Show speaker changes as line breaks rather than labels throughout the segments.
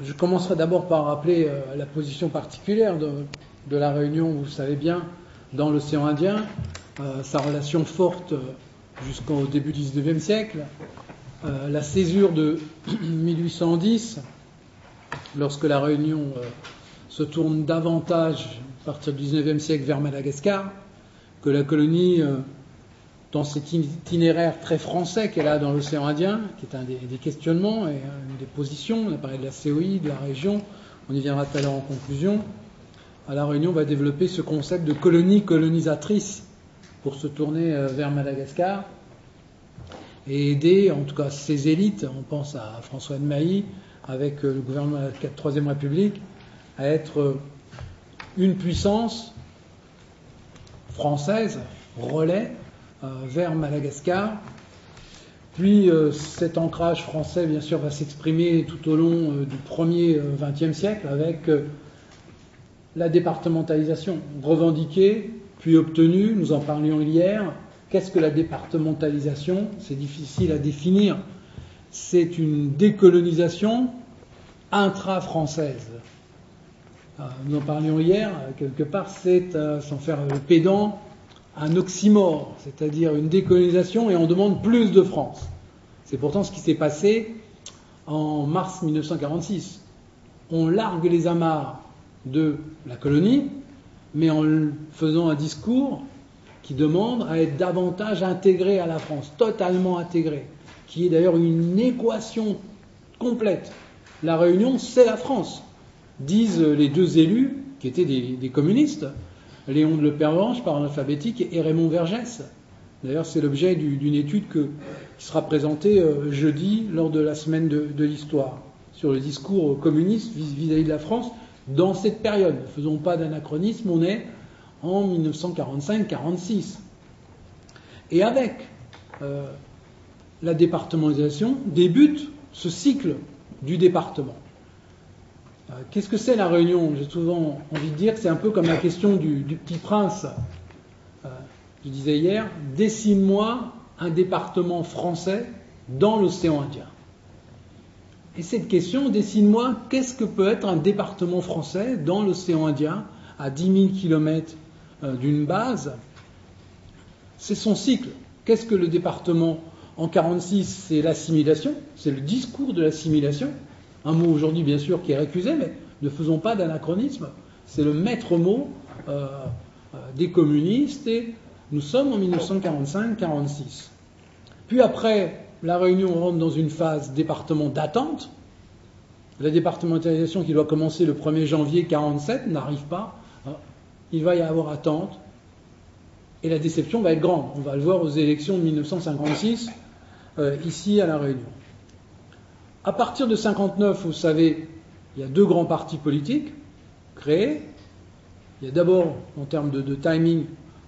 Je commencerai d'abord par rappeler la position particulière de la Réunion, vous le savez bien, dans l'océan Indien, sa relation forte jusqu'au début du XIXe siècle, la césure de 1810, lorsque la Réunion se tourne davantage à partir du XIXe siècle vers Madagascar, que la colonie, dans cet itinéraire très français qu'elle a dans l'océan Indien, qui est un des questionnements et une des positions, on a parlé de la COI, de la région, on y viendra tout à l'heure en conclusion, à la Réunion va développer ce concept de colonie colonisatrice pour se tourner vers Madagascar et aider, en tout cas ses élites, on pense à François de Mailly, avec le gouvernement de la Troisième République, à être une puissance française, relais, vers Madagascar. Puis cet ancrage français, bien sûr, va s'exprimer tout au long du premier XXe siècle avec la départementalisation revendiquée, puis obtenue. Nous en parlions hier. Qu'est-ce que la départementalisation? C'est difficile à définir. C'est une décolonisation intra-française. Nous en parlions hier. Quelque part, c'est, sans faire le pédant, un oxymore, c'est-à-dire une décolonisation et on demande plus de France. C'est pourtant ce qui s'est passé en mars 1946. On largue les amarres de la colonie, mais en faisant un discours qui demande à être davantage intégré à la France, totalement intégré, qui est d'ailleurs une équation complète. La Réunion, c'est la France, disent les deux élus, qui étaient des communistes, Léon de Lepervenche par alphabétique et Raymond Vergès. D'ailleurs, c'est l'objet d'une étude qui sera présentée jeudi lors de la semaine de l'histoire sur le discours communiste vis-à-vis de la France dans cette période. Ne faisons pas d'anachronisme, on est en 1945-46. Et avec la départementalisation débute ce cycle du département. Qu'est-ce que c'est la Réunion? J'ai souvent envie de dire que c'est un peu comme la question du Petit Prince. Je disais hier, dessine-moi un département français dans l'océan Indien. Et cette question, dessine-moi qu'est-ce que peut être un département français dans l'océan Indien, à 10 000 km d'une base. C'est son cycle. Qu'est-ce que le département? En 1946, c'est l'assimilation, c'est le discours de l'assimilation. Un mot aujourd'hui, bien sûr, qui est récusé, mais ne faisons pas d'anachronisme. C'est le maître mot des communistes et nous sommes en 1945-46. Puis après, la Réunion rentre dans une phase département d'attente. La départementalisation qui doit commencer le 1er janvier 1947 n'arrive pas. Il va y avoir attente et la déception va être grande. On va le voir aux élections de 1956, ici à la Réunion. À partir de 1959, vous savez, il y a deux grands partis politiques créés. Il y a d'abord, en termes de timing,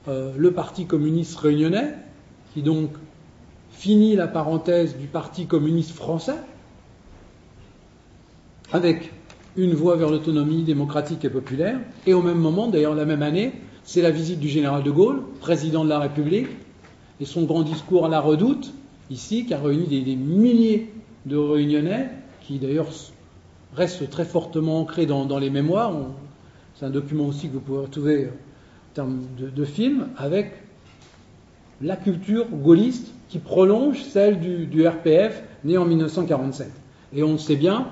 le Parti communiste réunionnais, qui donc finit la parenthèse du Parti communiste français, avec une voie vers l'autonomie démocratique et populaire. Et au même moment, d'ailleurs la même année, c'est la visite du général de Gaulle, président de la République, et son grand discours à la Redoute, ici, qui a réuni des milliers de Réunionnais, qui d'ailleurs reste très fortement ancré dans les mémoires. C'est un document aussi que vous pouvez retrouver en termes de film, avec la culture gaulliste qui prolonge celle du RPF, né en 1947. Et on le sait bien,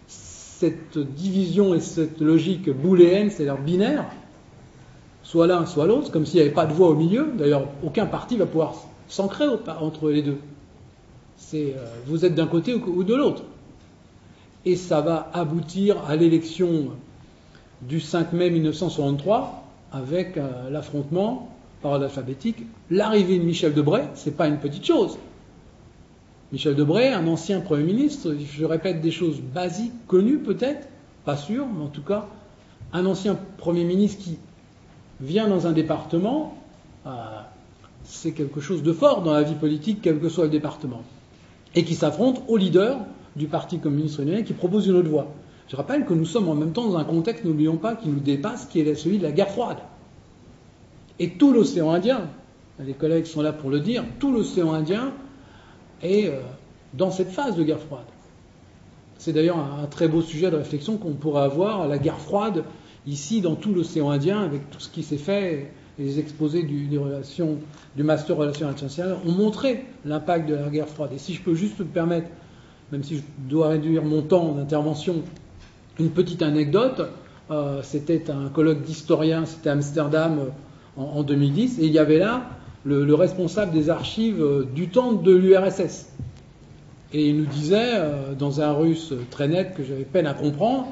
cette division et cette logique booléenne, c'est-à-dire binaire, soit l'un, soit l'autre, comme s'il n'y avait pas de voie au milieu. D'ailleurs, aucun parti va pouvoir s'ancrer entre les deux. Vous êtes d'un côté ou de l'autre. Et ça va aboutir à l'élection du 5 mai 1963 avec l'affrontement par ordre alphabétique, l'arrivée de Michel Debré, c'est pas une petite chose. Michel Debré, un ancien Premier ministre, je répète des choses basiques, connues peut-être, pas sûr, mais en tout cas, un ancien Premier ministre qui vient dans un département, c'est quelque chose de fort dans la vie politique, quel que soit le département. Et qui s'affronte au leader du Parti communiste réunionnais qui propose une autre voie. Je rappelle que nous sommes en même temps dans un contexte, n'oublions pas, qui nous dépasse, qui est celui de la guerre froide. Et tout l'océan Indien, les collègues sont là pour le dire, tout l'océan Indien est dans cette phase de guerre froide. C'est d'ailleurs un très beau sujet de réflexion qu'on pourrait avoir, la guerre froide, ici dans tout l'océan Indien, avec tout ce qui s'est fait, et les exposés du Master Relations Internationales ont montré l'impact de la guerre froide. Et si je peux juste me permettre, même si je dois réduire mon temps d'intervention, une petite anecdote, c'était un colloque d'historiens, c'était à Amsterdam en 2010, et il y avait là le responsable des archives du temps de l'URSS. Et il nous disait, dans un russe très net que j'avais peine à comprendre,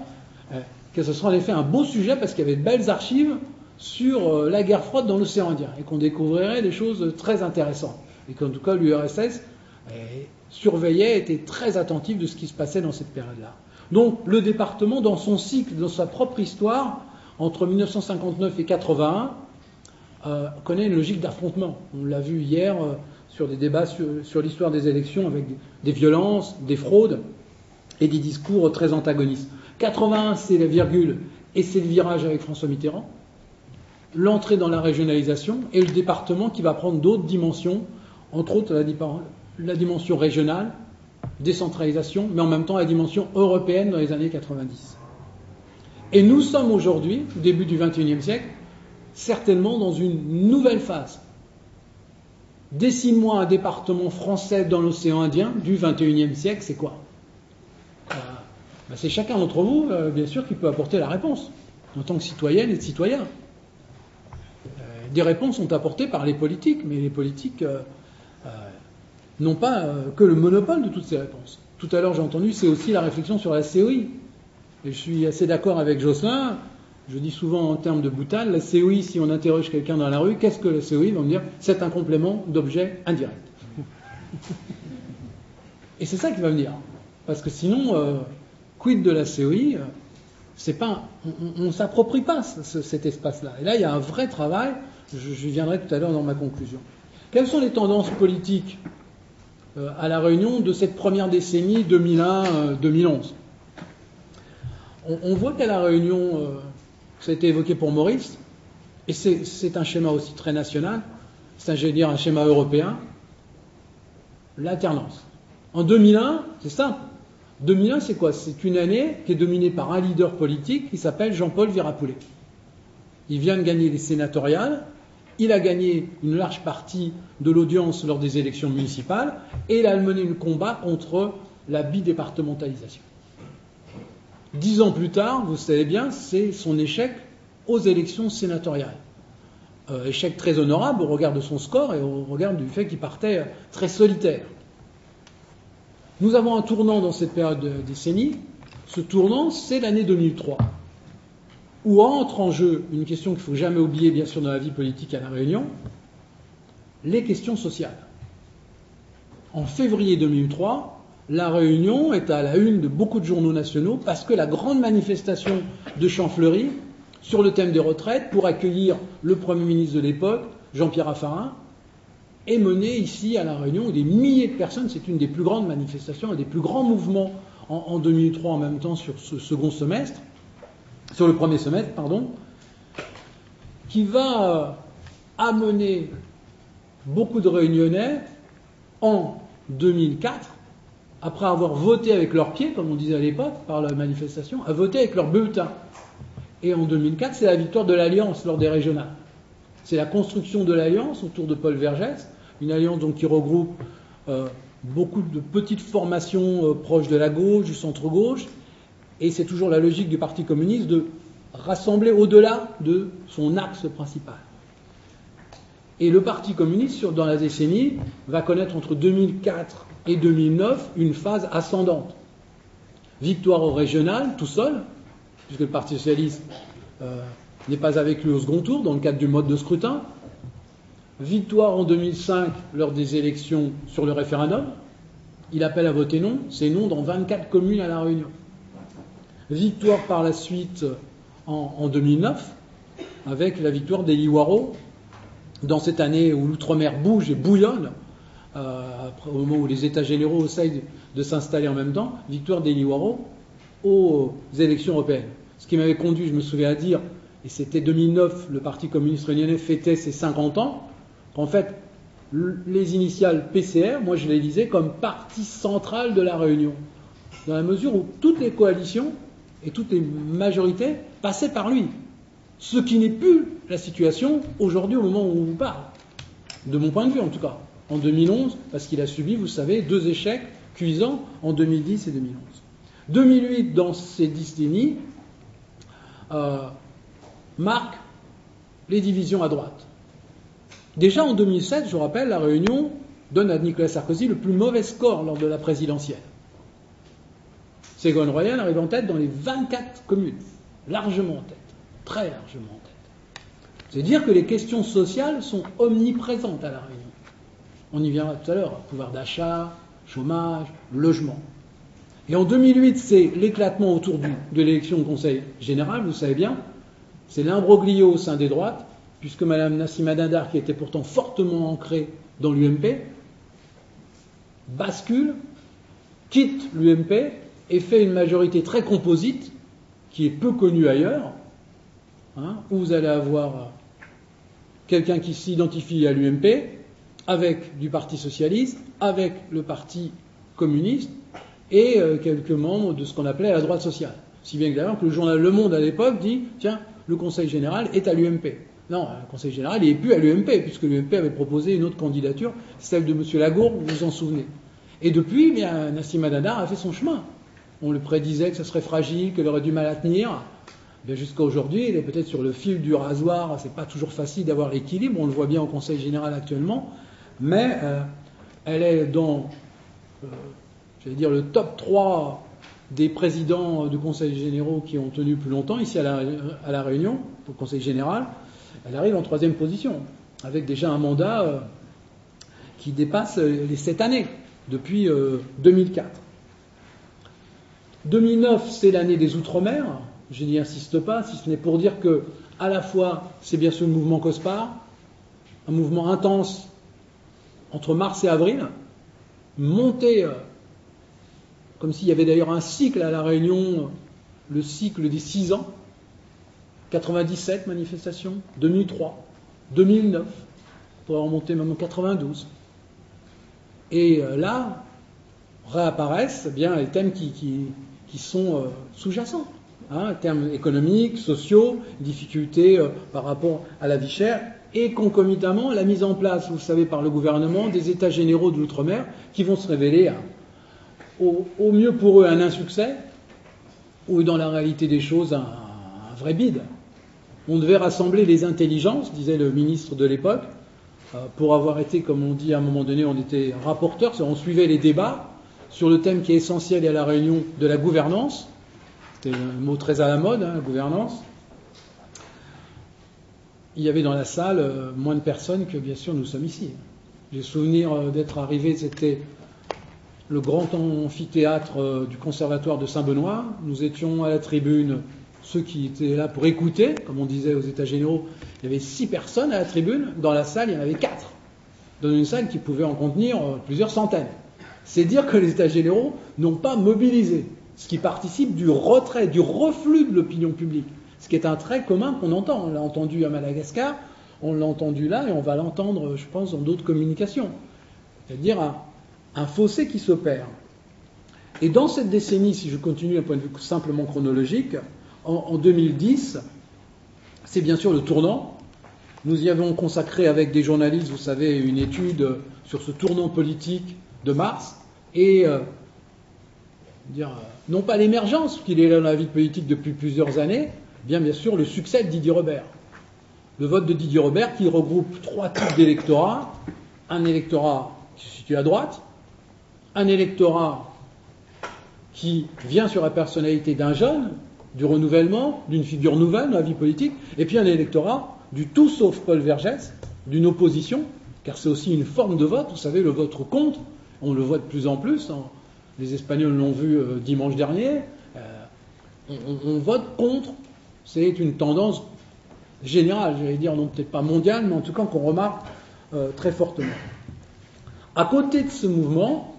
que ce serait en effet un beau sujet parce qu'il y avait de belles archives sur la guerre froide dans l'océan Indien et qu'on découvrirait des choses très intéressantes. Et qu'en tout cas, l'URSS surveillait, était très attentif de ce qui se passait dans cette période-là. Donc, le département, dans son cycle, dans sa propre histoire, entre 1959 et 81, connaît une logique d'affrontement. On l'a vu hier sur des débats sur l'histoire des élections avec des violences, des fraudes et des discours très antagonistes. 81, c'est la virgule et c'est le virage avec François Mitterrand. L'entrée dans la régionalisation et le département qui va prendre d'autres dimensions, entre autres la dimension régionale, décentralisation, mais en même temps la dimension européenne dans les années 90. Et nous sommes aujourd'hui, au début du XXIe siècle, certainement dans une nouvelle phase. Dessine-moi un département français dans l'océan Indien du XXIe siècle, c'est quoi ? C'est chacun d'entre vous, bien sûr, qui peut apporter la réponse, en tant que citoyenne et de citoyen. Des réponses sont apportées par les politiques, mais les politiques n'ont pas que le monopole de toutes ces réponses. Tout à l'heure, j'ai entendu, c'est aussi la réflexion sur la COI. Et je suis assez d'accord avec Jocelyn. Je dis souvent en termes de boutade, la COI, si on interroge quelqu'un dans la rue, qu'est-ce que la COI ? Ils vont me dire, c'est un complément d'objet indirect. Et c'est ça qu'il va me dire. Parce que sinon, quid de la COI, c'est pas, on ne s'approprie pas cet espace-là. Et là, il y a un vrai travail, je viendrai tout à l'heure dans ma conclusion. Quelles sont les tendances politiques à La Réunion de cette première décennie 2001-2011 ? On voit qu'à La Réunion, ça a été évoqué pour Maurice, et c'est un schéma aussi très national, c'est un schéma européen, l'alternance. En 2001, c'est simple. 2001, c'est quoi ? C'est une année qui est dominée par un leader politique qui s'appelle Jean-Paul Virapoulet. Il vient de gagner les sénatoriales, il a gagné une large partie de l'audience lors des élections municipales, et il a mené un combat contre la bidépartementalisation. 10 ans plus tard, vous savez bien, c'est son échec aux élections sénatoriales. Échec très honorable au regard de son score et au regard du fait qu'il partait très solitaire. Nous avons un tournant dans cette période de décennie. Ce tournant, c'est l'année 2003, où entre en jeu une question qu'il ne faut jamais oublier, bien sûr, dans la vie politique à La Réunion, les questions sociales. En février 2003, La Réunion est à la une de beaucoup de journaux nationaux parce que la grande manifestation de Champfleury sur le thème des retraites pour accueillir le Premier ministre de l'époque, Jean-Pierre Raffarin, est menée ici à La Réunion où des milliers de personnes, c'est une des plus grandes manifestations, un des plus grands mouvements en 2003 en même temps sur ce second semestre, sur le premier semestre, pardon, qui va amener beaucoup de Réunionnais en 2004, après avoir voté avec leurs pieds, comme on disait à l'époque, par la manifestation, à voter avec leur bulletin. Et en 2004, c'est la victoire de l'Alliance lors des régionales. C'est la construction de l'Alliance autour de Paul Vergès, une alliance donc qui regroupe beaucoup de petites formations proches de la gauche, du centre-gauche, et c'est toujours la logique du Parti communiste de rassembler au-delà de son axe principal. Et le Parti communiste, dans la décennie, va connaître entre 2004 et 2009 une phase ascendante. Victoire au régional, tout seul, puisque le Parti socialiste n'est pas avec lui au second tour, dans le cadre du mode de scrutin. Victoire en 2005 lors des élections sur le référendum. Il appelle à voter non, c'est non dans 24 communes à La Réunion. Victoire par la suite en 2009, avec la victoire d'Élie Waro, dans cette année où l'outre-mer bouge et bouillonne, au moment où les États généraux essayent de s'installer en même temps, victoire d'Élie Waro aux élections européennes. Ce qui m'avait conduit, je me souviens à dire, et c'était 2009, le Parti communiste réunionnais fêtait ses 50 ans, qu'en fait, les initiales PCR, moi je les lisais comme partie centrale de La Réunion. dans la mesure où toutes les coalitions et toutes les majorités passaient par lui. Ce qui n'est plus la situation aujourd'hui au moment où on vous parle. De mon point de vue en tout cas. En 2011, parce qu'il a subi, vous savez, 2 échecs cuisants en 2010 et 2011. 2008, dans ces décennies, marque les divisions à droite. Déjà en 2007, je vous rappelle, la Réunion donne à Nicolas Sarkozy le plus mauvais score lors de la présidentielle. Ségolène Royal arrive en tête dans les 24 communes, largement en tête, très largement en tête. C'est dire que les questions sociales sont omniprésentes à la Réunion. On y viendra tout à l'heure, pouvoir d'achat, chômage, logement. Et en 2008, c'est l'éclatement autour de l'élection au Conseil général, vous savez bien, c'est l'imbroglio au sein des droites, puisque Mme Nassima Dindar, qui était pourtant fortement ancrée dans l'UMP, bascule, quitte l'UMP et fait une majorité très composite, qui est peu connue ailleurs, où vous allez avoir quelqu'un qui s'identifie à l'UMP, avec du Parti socialiste, avec le Parti communiste, et quelques membres de ce qu'on appelait la droite sociale. Si bien que d'ailleurs que le journal Le Monde à l'époque dit « Tiens, le Conseil général est à l'UMP ». Non, le Conseil général n'est plus à l'UMP, puisque l'UMP avait proposé une autre candidature, celle de M. Lagourgue, vous vous en souvenez. Et depuis, bien, Nassima Dindar a fait son chemin. On le prédisait que ça serait fragile, qu'elle aurait du mal à tenir. Bien, jusqu'à aujourd'hui, elle est peut-être sur le fil du rasoir, c'est pas toujours facile d'avoir l'équilibre, on le voit bien au Conseil général actuellement, mais elle est dans, j'allais dire, le top 3 des présidents de conseils généraux qui ont tenu plus longtemps ici à la Réunion, au Conseil général. Elle arrive en 3e position, avec déjà un mandat qui dépasse les 7 années, depuis 2004. 2009, c'est l'année des Outre-mer. Je n'y insiste pas, si ce n'est pour dire que, à la fois, c'est bien sûr le mouvement COSPAR, un mouvement intense entre mars et avril, monté, comme s'il y avait d'ailleurs un cycle à La Réunion, le cycle des 6 ans, 97 manifestations, 2003, 2009, pour remonter même en 92. Et là, réapparaissent bien les thèmes qui sont sous-jacents. Termes économiques, sociaux, difficultés par rapport à la vie chère, et concomitamment la mise en place, vous savez, par le gouvernement, des états généraux de l'outre-mer qui vont se révéler au mieux pour eux un insuccès, ou dans la réalité des choses un vrai bide. On devait rassembler les intelligences, disait le ministre de l'époque, pour avoir été, comme on dit à un moment donné, on était rapporteur, on suivait les débats sur le thème qui est essentiel à la Réunion de la gouvernance. C'était un mot très à la mode, gouvernance. Il y avait dans la salle moins de personnes que, bien sûr, nous sommes ici. J'ai souvenir d'être arrivé, c'était le grand amphithéâtre du conservatoire de Saint-Benoît. Nous étions à la tribune, ceux qui étaient là pour écouter, comme on disait aux États généraux, il y avait 6 personnes à la tribune. Dans la salle, il y en avait 4. Dans une salle qui pouvait en contenir plusieurs centaines. C'est dire que les États généraux n'ont pas mobilisé, ce qui participe du retrait, du reflux de l'opinion publique. Ce qui est un trait commun qu'on entend. On l'a entendu à Madagascar, on l'a entendu là, et on va l'entendre, je pense, dans d'autres communications. C'est-à-dire un fossé qui s'opère. Et dans cette décennie, si je continue d'un point de vue simplement chronologique, en 2010, c'est bien sûr le tournant. Nous y avons consacré avec des journalistes, vous savez, une étude sur ce tournant politique de mars, et non pas l'émergence, qu'il est là dans la vie politique depuis plusieurs années, bien sûr le succès de Didier Robert. Le vote de Didier Robert qui regroupe 3 types d'électorats. Un électorat qui se situe à droite, un électorat qui vient sur la personnalité d'un jeune, du renouvellement, d'une figure nouvelle dans la vie politique, et puis un électorat du tout sauf Paul Vergès, d'une opposition, car c'est aussi une forme de vote, vous savez, le vote contre, on le voit de plus en plus, les Espagnols l'ont vu dimanche dernier, on vote contre, c'est une tendance générale, j'allais dire, non peut-être pas mondiale, mais en tout cas qu'on remarque très fortement. À côté de ce mouvement,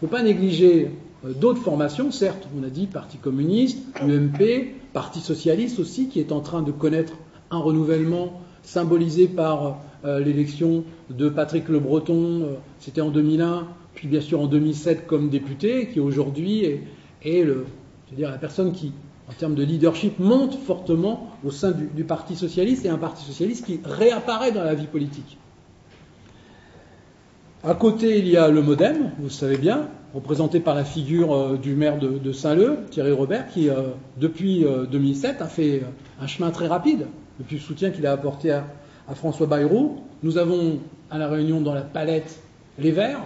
il ne faut pas négliger d'autres formations, certes, on a dit Parti communiste, UMP, Parti socialiste aussi, qui est en train de connaître un renouvellement symbolisé par l'élection de Patrick Le Breton, c'était en 2001, puis bien sûr en 2007 comme député, qui aujourd'hui est la personne qui, en termes de leadership, monte fortement au sein du Parti socialiste, et un Parti socialiste qui réapparaît dans la vie politique. À côté, il y a le MoDem, vous le savez bien, représenté par la figure du maire de Saint-Leu, Thierry Robert, qui, depuis 2007, a fait un chemin très rapide, depuis le soutien qu'il a apporté à François Bayrou. Nous avons à La Réunion dans la palette les Verts,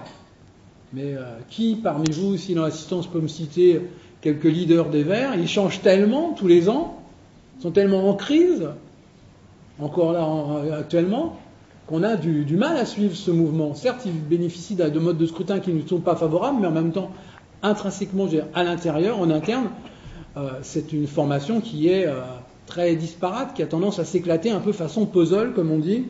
mais qui parmi vous, si dans l'assistance peut me citer quelques leaders des Verts? Ils changent tellement tous les ans, sont tellement en crise, encore là actuellement, qu'on a du mal à suivre ce mouvement. Certes, ils bénéficient de modes de scrutin qui ne sont pas favorables, mais en même temps, intrinsèquement, à l'intérieur, en interne, c'est une formation qui est très disparate, qui a tendance à s'éclater un peu façon puzzle, comme on dit.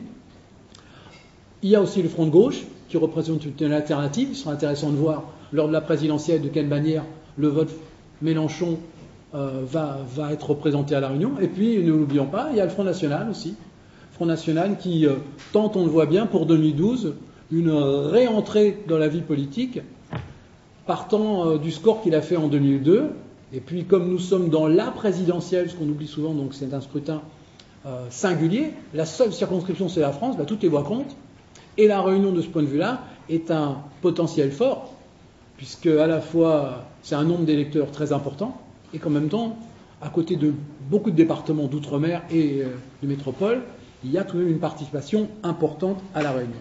Il y a aussi le Front de gauche, qui représente une alternative. Il sera intéressant de voir, lors de la présidentielle, de quelle manière le vote Mélenchon va être représenté à La Réunion. Et puis, ne l'oublions pas, il y a le Front National aussi. Front National qui tente, on le voit bien, pour 2012, une réentrée dans la vie politique, partant du score qu'il a fait en 2002. Et puis, comme nous sommes dans la présidentielle, ce qu'on oublie souvent, donc c'est un scrutin singulier, la seule circonscription c'est la France, toutes les voix comptent. Et La Réunion, de ce point de vue-là, est un potentiel fort, puisque à la fois c'est un nombre d'électeurs très important, et qu'en même temps, à côté de beaucoup de départements d'outre-mer et de métropole, il y a tout de même une participation importante à La Réunion.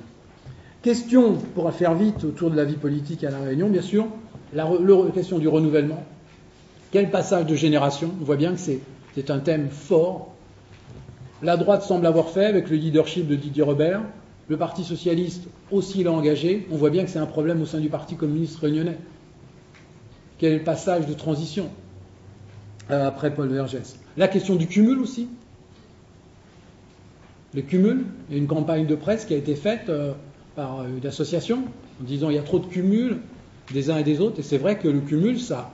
Question, pour faire vite, autour de la vie politique à La Réunion, bien sûr, la question du renouvellement. Quel passage de génération? On voit bien que c'est un thème fort. La droite semble avoir fait avec le leadership de Didier Robert. Le Parti socialiste aussi l'a engagé. On voit bien que c'est un problème au sein du Parti communiste réunionnais. Quel est le passage de transition après Paul Vergès? La question du cumul aussi. Le cumul, il y a une campagne de presse qui a été faite par une association en disant il y a trop de cumul des uns et des autres, et c'est vrai que le cumul, ça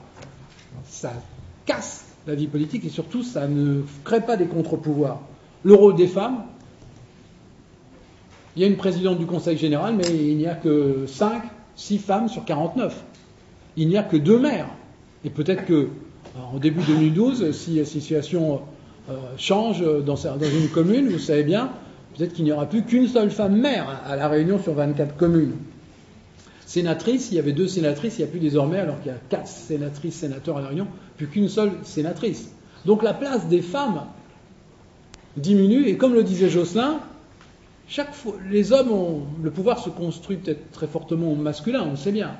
casse la vie politique, et surtout ça ne crée pas des contre-pouvoirs. Le rôle des femmes, il y a une présidente du Conseil général, mais il n'y a que 6 femmes sur 49. Il n'y a que 2 maires. Et peut-être que en début 2012, si la situation change dans une commune, vous savez bien, peut-être qu'il n'y aura plus qu'une seule femme maire à La Réunion sur 24 communes. Sénatrice, il y avait 2 sénatrices, il n'y a plus désormais, alors qu'il y a 4 sénatrices, sénateurs à La Réunion, plus qu'une seule sénatrice. Donc la place des femmes diminue, et comme le disait Jocelyn, chaque fois, les hommes le pouvoir se construit peut-être très fortement au masculin, on le sait bien.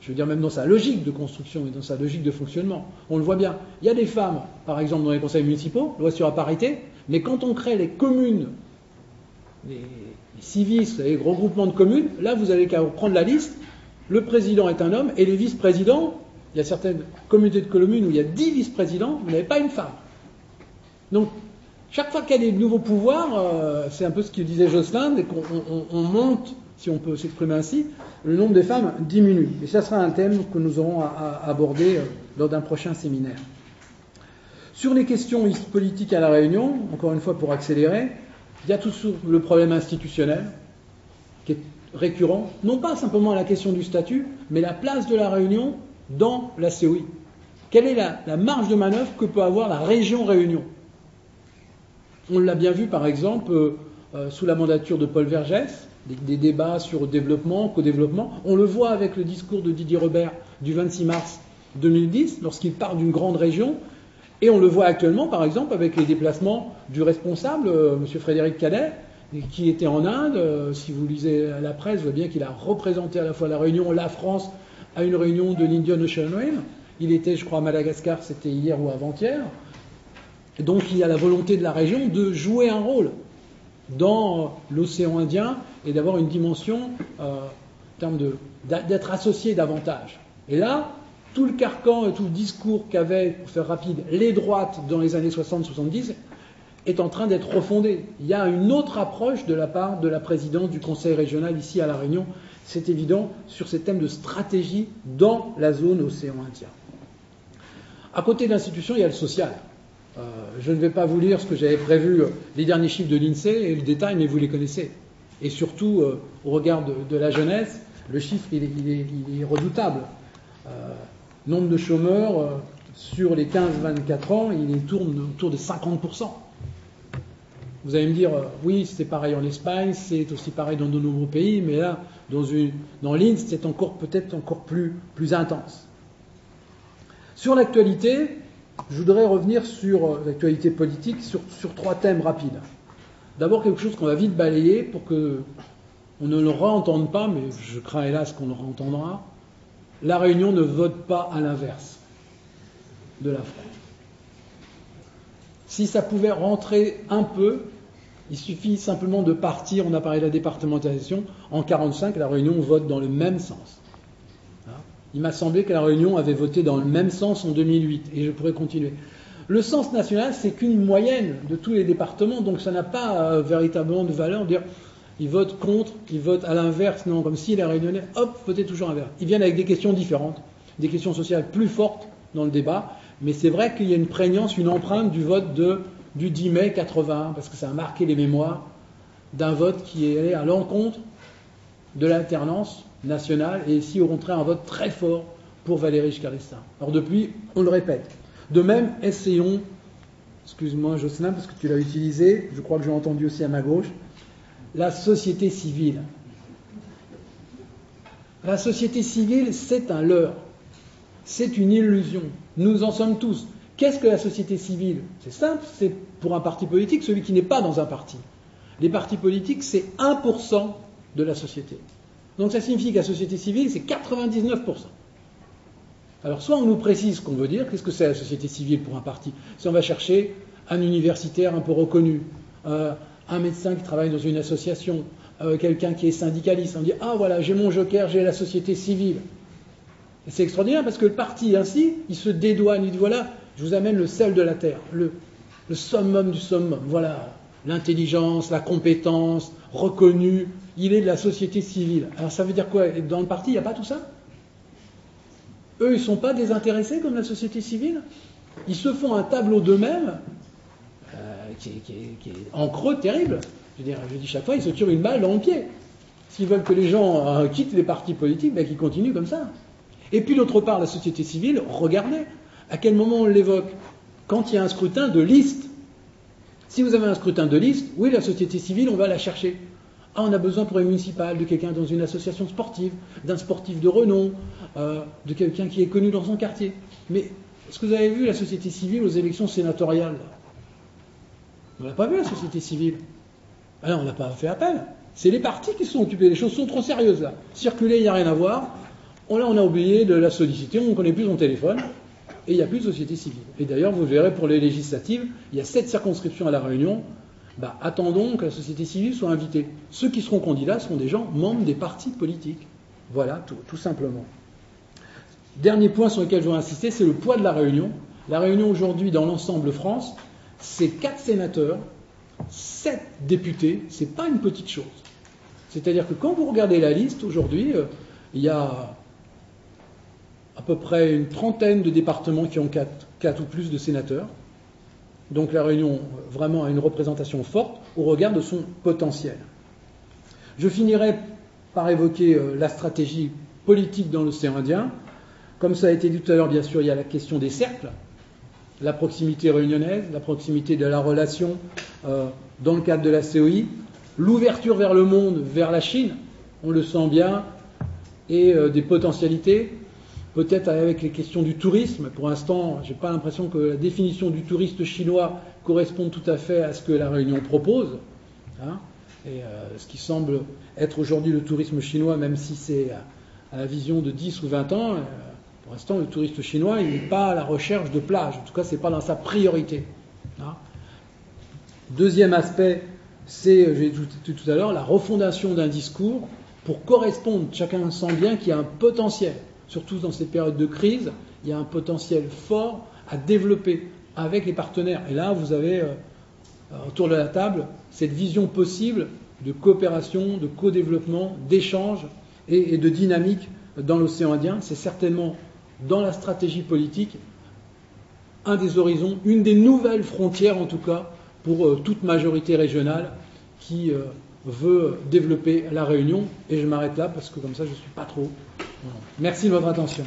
Je veux dire, même dans sa logique de construction et dans sa logique de fonctionnement. On le voit bien. Il y a des femmes, par exemple, dans les conseils municipaux, loi sur la parité, mais quand on crée les communes, les civis, les gros groupements de communes, là, vous avez qu'à prendre la liste. Le président est un homme, et les vice-présidents, il y a certaines communautés de communes où il y a 10 vice-présidents, vous n'avez pas une femme. Donc, chaque fois qu'il y a des nouveaux pouvoirs, c'est un peu ce que disait Jocelyn, dès qu'on monte, si on peut s'exprimer ainsi, le nombre de femmes diminue. Et ça sera un thème que nous aurons à aborder lors d'un prochain séminaire. Sur les questions politiques à La Réunion, encore une fois pour accélérer, il y a toujours le problème institutionnel qui est récurrent, non pas simplement la question du statut, mais la place de La Réunion dans la COI. Quelle est la marge de manœuvre que peut avoir la région Réunion? On l'a bien vu par exemple sous la mandature de Paul Vergès, des débats sur développement, co-développement. On le voit avec le discours de Didier Robert du 26 mars 2010, lorsqu'il parle d'une grande région. Et on le voit actuellement, par exemple, avec les déplacements du responsable, M. Frédéric Cadet, qui était en Inde. Si vous lisez la presse, vous voyez bien qu'il a représenté à la fois la Réunion, la France, à une réunion de l'Indian Ocean Rim. Il était, je crois, à Madagascar, c'était hier ou avant-hier. Et donc il y a la volonté de la région de jouer un rôle dans l'océan Indien et d'avoir une dimension en termes d'être associé davantage. Et là, tout le carcan et tout le discours qu'avaient, pour faire rapide, les droites dans les années 60-70 est en train d'être refondé. Il y a une autre approche de la part de la présidente du Conseil régional ici à La Réunion, c'est évident, sur ces thèmes de stratégie dans la zone océan Indien. À côté de l'institution, il y a le social. Je ne vais pas vous lire ce que j'avais prévu, les derniers chiffres de l'INSEE et le détail, mais vous les connaissez. Et surtout, au regard de la jeunesse, le chiffre, il est redoutable. Nombre de chômeurs, sur les 15-24 ans, il tourne autour de 50%. Vous allez me dire, oui, c'est pareil en Espagne, c'est aussi pareil dans de nombreux pays, mais là, dans l'Inde, c'est peut-être encore plus intense. Sur l'actualité, je voudrais revenir sur l'actualité politique, sur 3 thèmes rapides. D'abord, quelque chose qu'on va vite balayer pour qu'on ne le réentende pas, mais je crains hélas qu'on le réentendra. La Réunion ne vote pas à l'inverse de la France. Si ça pouvait rentrer un peu, il suffit simplement de partir, on a parlé de la départementalisation, en 1945, la Réunion vote dans le même sens. Il m'a semblé que la Réunion avait voté dans le même sens en 2008, et je pourrais continuer. Le sens national, c'est qu'une moyenne de tous les départements, donc ça n'a pas véritablement de valeur de dire ils votent contre, ils votent à l'inverse, non, comme si les Réunionnais, hop, votaient toujours à l'inverse. Ils viennent avec des questions différentes, des questions sociales plus fortes dans le débat, mais c'est vrai qu'il y a une prégnance, une empreinte du vote du 10 mai 81, parce que ça a marqué les mémoires d'un vote qui est allé à l'encontre de l'alternance nationale, et ici au contraire un vote très fort pour Valéry Giscard d'Estaing. Alors depuis, on le répète. De même, essayons, excuse-moi Jocelyn, parce que tu l'as utilisé, je crois que j'ai entendu aussi à ma gauche, la société civile. La société civile, c'est un leurre. C'est une illusion. Nous en sommes tous. Qu'est-ce que la société civile? C'est simple, c'est pour un parti politique celui qui n'est pas dans un parti. Les partis politiques, c'est 1% de la société. Donc ça signifie que la société civile, c'est 99%. Alors soit on nous précise ce qu'on veut dire, qu'est-ce que c'est la société civile pour un parti? Si on va chercher un universitaire un peu reconnu, un médecin qui travaille dans une association, quelqu'un qui est syndicaliste, on dit « Ah voilà, j'ai mon joker, j'ai la société civile ». Et c'est extraordinaire parce que le parti ainsi, il se dédouane, il dit « Voilà, je vous amène le sel de la terre, le summum du summum, voilà, l'intelligence, la compétence, reconnue, il est de la société civile ». Alors ça veut dire quoi? Dans le parti, il n'y a pas tout ça? Eux, ils ne sont pas désintéressés comme la société civile? Ils se font un tableau d'eux-mêmes qui est en creux terrible. Je dis chaque fois, ils se tirent une balle dans le pied. S'ils veulent que les gens quittent les partis politiques, qu'ils continuent comme ça. Et puis d'autre part, la société civile, regardez, à quel moment on l'évoque? Quand il y a un scrutin de liste. Si vous avez un scrutin de liste, oui, la société civile, on va la chercher. Ah, on a besoin pour les municipales de quelqu'un dans une association sportive, d'un sportif de renom, de quelqu'un qui est connu dans son quartier. Mais est-ce que vous avez vu la société civile aux élections sénatoriales? On n'a pas vu la société civile. Alors on n'a pas fait appel. C'est les partis qui se sont occupés. Les choses sont trop sérieuses là. Circuler, il n'y a rien à voir. Là, on a oublié de la solliciter, on ne connaît plus son téléphone, et il n'y a plus de société civile. Et d'ailleurs, vous verrez pour les législatives, il y a 7 circonscriptions à La Réunion. Attendons que la société civile soit invitée. Ceux qui seront candidats seront des gens membres des partis politiques. Voilà, tout simplement. Dernier point sur lequel je veux insister, c'est le poids de La Réunion. La Réunion aujourd'hui, dans l'ensemble France, c'est 4 sénateurs, 7 députés, c'est pas une petite chose. C'est-à-dire que quand vous regardez la liste, aujourd'hui, il y a à peu près une trentaine de départements qui ont 4 ou plus de sénateurs. Donc la Réunion vraiment a une représentation forte au regard de son potentiel. Je finirai par évoquer la stratégie politique dans l'océan Indien. Comme ça a été dit tout à l'heure, bien sûr, il y a la question des cercles, la proximité réunionnaise, la proximité de la relation dans le cadre de la COI, l'ouverture vers le monde, vers la Chine, on le sent bien, et des potentialités, peut-être avec les questions du tourisme. Pour l'instant, je n'ai pas l'impression que la définition du touriste chinois corresponde tout à fait à ce que la Réunion propose. Et ce qui semble être aujourd'hui le tourisme chinois, même si c'est à la vision de 10 ou 20 ans, pour l'instant, le touriste chinois, il n'est pas à la recherche de plage. En tout cas, ce n'est pas dans sa priorité. Deuxième aspect, c'est, j'ai dit tout à l'heure, la refondation d'un discours pour correspondre, chacun sent bien qu'il y a un potentiel, surtout dans ces périodes de crise, il y a un potentiel fort à développer avec les partenaires. Et là, vous avez autour de la table cette vision possible de coopération, de co-développement, d'échange et de dynamique dans l'océan Indien. C'est certainement dans la stratégie politique un des horizons, une des nouvelles frontières en tout cas pour toute majorité régionale qui veut développer la Réunion. Et je m'arrête là parce que comme ça je ne suis pas trop. Merci de votre attention.